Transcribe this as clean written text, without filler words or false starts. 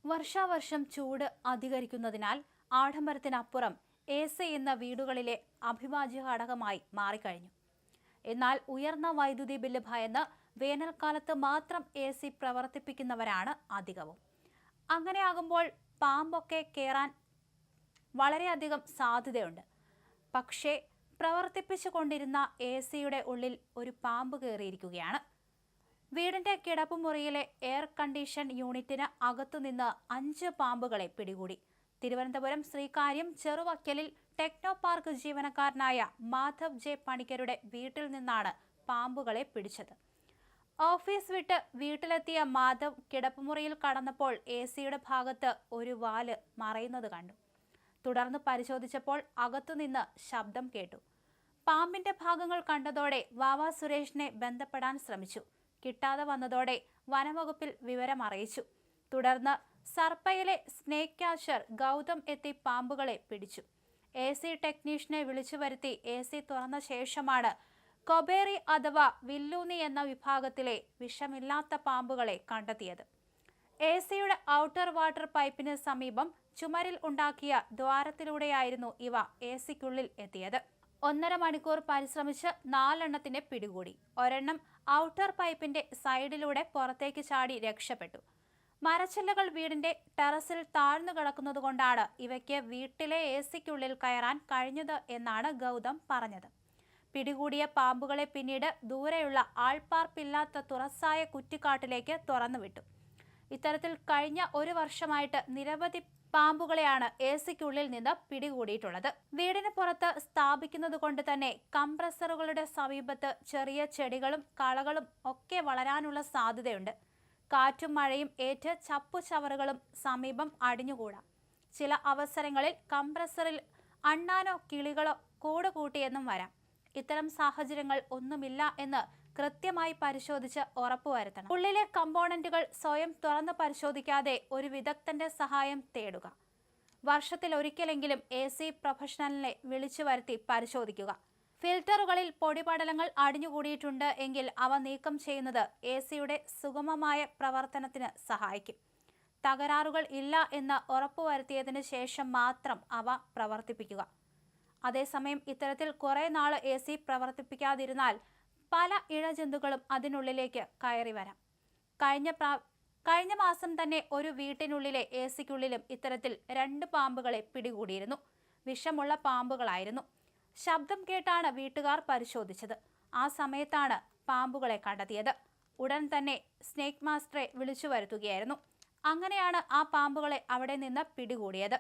വർഷാവർഷം ചൂട് അധികരിക്കുന്നതിനാൽ ആഡംബരത്തിനപ്പുറം AC ഇന്ന് വീടുകളിലെ അവിഭാജ്യ ഘടകമായി മാറിക്കഴിഞ്ഞു. എന്നാൽ ഉയർന്ന വൈദ്യുതി ബില്ല് ഭയന്ന് വേനൽക്കാലത്ത് മാത്രം AC പ്രവർത്തിപ്പിക്കുന്നവരാണ് അധികവും. അങ്ങനെയാകുമ്പോൾ പാമ്പൊക്കെ കയറാൻ വളരെയധികം സാധ്യതയുണ്ട്. പക്ഷേ പ്രവർത്തിപ്പിച്ചുകൊണ്ടിരുന്ന AC-യുടെ ഉള്ളിൽ ഒരു പാമ്പ് കയറിയിരിക്കുകയാണ്. വീടിന്റെ കിടപ്പുമുറിയിലെ എയർ കണ്ടീഷൻ യൂണിറ്റിന് അകത്തുനിന്ന് 5 പാമ്പുകളെ പിടികൂടി. തിരുവനന്തപുരം ശ്രീകാര്യം ചെറുവക്കലിൽ ടെക്നോ പാർക്ക് ജീവനക്കാരനായ മാധവ് ജെ പണിക്കരുടെ വീട്ടിൽ നിന്നാണ് പാമ്പുകളെ പിടിച്ചത്. ഓഫീസ് വിട്ട് വീട്ടിലെത്തിയ മാധവ് കിടപ്പുമുറിയിൽ കടന്നപ്പോൾ AC-യുടെ ഭാഗത്ത് ഒരു വാല് മറയുന്നത് കണ്ടു. തുടർന്ന് പരിശോധിച്ചപ്പോൾ അകത്തുനിന്ന് ശബ്ദം കേട്ടു. പാമ്പിന്റെ ഭാഗങ്ങൾ കണ്ടതോടെ വാവ സുരേഷിനെ ബന്ധപ്പെടാൻ ശ്രമിച്ചു. കിട്ടാതെ വന്നതോടെ വനംവകുപ്പിൽ വിവരമറിയിച്ചു. തുടർന്ന് സർപ്പയിലെ സ്നേക് ക്യാച്ചർ ഗൗതം എത്തി പാമ്പുകളെ പിടിച്ചു. AC ടെക്നീഷ്യനെ വിളിച്ചു വരുത്തി AC തുറന്ന ശേഷമാണ് കൊബേറി അഥവാ വില്ലൂന്നി എന്ന വിഭാഗത്തിലെ വിഷമില്ലാത്ത പാമ്പുകളെ കണ്ടെത്തിയത്. AC-യുടെ ഔട്ടർ വാട്ടർ പൈപ്പിന് സമീപം ചുമരിൽ ഉണ്ടാക്കിയ ദ്വാരത്തിലൂടെയായിരുന്നു ഇവ AC-ക്കുള്ളിൽ എത്തിയത്. 1.5 മണിക്കൂർ പരിശ്രമിച്ച് 4 എണ്ണത്തിനെ പിടികൂടി. ഒരെണ്ണം ഔട്ടർ പൈപ്പിന്റെ സൈഡിലൂടെ പുറത്തേക്ക് ചാടി രക്ഷപ്പെട്ടു. മരച്ചില്ലകൾ വീടിന്റെ ടെറസിൽ താഴ്ന്നു കിടക്കുന്നതുകൊണ്ടാണ് ഇവയ്ക്ക് വീട്ടിലെ AC-ക്കുള്ളിൽ കയറാൻ കഴിഞ്ഞത് എന്നാണ് ഗൗതം പറഞ്ഞത്. പിടികൂടിയ പാമ്പുകളെ പിന്നീട് ദൂരെയുള്ള ആൾപ്പാർപ്പില്ലാത്ത തുറസായ കുറ്റിക്കാട്ടിലേക്ക് തുറന്നുവിട്ടു. ഇത്തരത്തിൽ കഴിഞ്ഞ 1 വർഷമായിട്ട് നിരവധി പാമ്പുകളെയാണ് AC-ക്കുള്ളിൽ നിന്ന് പിടികൂടിയിട്ടുള്ളത്. വീടിന് പുറത്ത് സ്ഥാപിക്കുന്നത് കൊണ്ട് തന്നെ കംപ്രസറുകളുടെ സമീപത്ത് ചെറിയ ചെടികളും കളകളും ഒക്കെ വളരാനുള്ള സാധ്യതയുണ്ട്. കാറ്റും മഴയും ഏറ്റ് ചപ്പുചവറുകളും സമീപം അടിഞ്ഞുകൂടാം. ചില അവസരങ്ങളിൽ കംപ്രസറിൽ അണ്ണാനോ കിളികളോ കൂട് കൂട്ടിയെന്നും വരാം. ഇത്തരം സാഹചര്യങ്ങൾ ഒന്നുമില്ല എന്ന് കൃത്യമായി പരിശോധിച്ച് ഉറപ്പുവരുത്തണം. ഉള്ളിലെ കമ്പോണന്റുകൾ സ്വയം തുറന്ന് പരിശോധിക്കാതെ ഒരു വിദഗ്ധന്റെ സഹായം തേടുക. വർഷത്തിൽ ഒരിക്കലെങ്കിലും AC പ്രൊഫഷണലിനെ വിളിച്ചു വരുത്തി പരിശോധിക്കുക. ഫിൽറ്ററുകളിൽ പൊടിപടലങ്ങൾ അടിഞ്ഞുകൂടിയിട്ടുണ്ട് എങ്കിൽ അവ നീക്കം ചെയ്യുന്നത് AC-യുടെ സുഗമമായ പ്രവർത്തനത്തിന് സഹായിക്കും. തകരാറുകൾ ഇല്ല എന്ന് ഉറപ്പുവരുത്തിയതിന് ശേഷം മാത്രം അവ പ്രവർത്തിപ്പിക്കുക. അതേസമയം ഇത്തരത്തിൽ കുറെ നാൾ AC പ്രവർത്തിപ്പിക്കാതിരുന്നാൽ പല ഇഴജന്തുക്കളും അതിനുള്ളിലേക്ക് കയറി വരാം. കഴിഞ്ഞ മാസം തന്നെ ഒരു വീട്ടിനുള്ളിലെ AC-ക്കുള്ളിലും ഇത്തരത്തിൽ 2 പാമ്പുകളെ പിടികൂടിയിരുന്നു. വിഷമുള്ള പാമ്പുകളായിരുന്നു. ശബ്ദം കേട്ടാണ് വീട്ടുകാർ പരിശോധിച്ചത്. ആ സമയത്താണ് പാമ്പുകളെ കണ്ടെത്തിയത്. ഉടൻ തന്നെ സ്നേക് മാസ്റ്ററെ വിളിച്ചു വരുത്തുകയായിരുന്നു. അങ്ങനെയാണ് ആ പാമ്പുകളെ അവിടെ നിന്ന് പിടികൂടിയത്.